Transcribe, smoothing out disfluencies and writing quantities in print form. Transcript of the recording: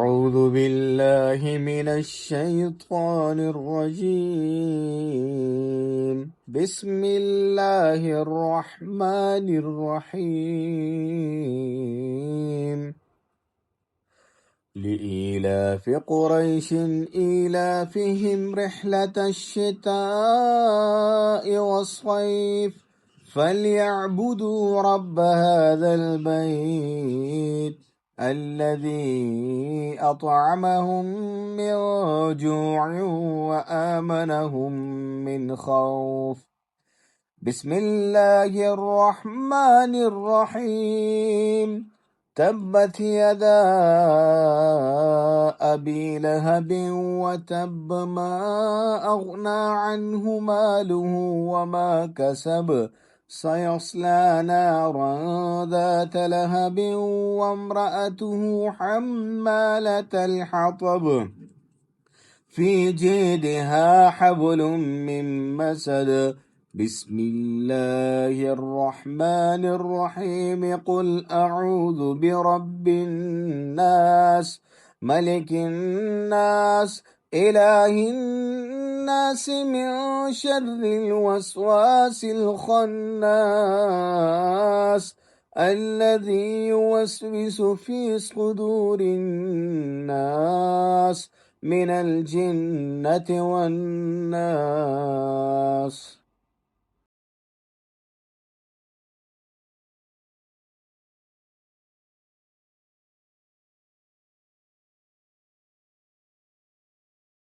أعوذ بالله من الشيطان الرجيم. بسم الله الرحمن الرحيم. لإيلاف قريش إيلافهم رحلة الشتاء والصيف فليعبدوا رب هذا البيت الذي أطعمهم من جوع وآمنهم من خوف. بسم الله الرحمن الرحيم. تبت يدا أبي لهب وتب، ما أغنى عنه ماله وما كسب، سيصلى نارا ذات لهب وامرأته حمالة الحطب في جيدها حبل من مسد. بسم الله الرحمن الرحيم. قل أعوذ برب الناس، ملك الناس، إله الناس، من شر الوسواس الخناس الذي يوسوس في صدور الناس من الجنة والناس.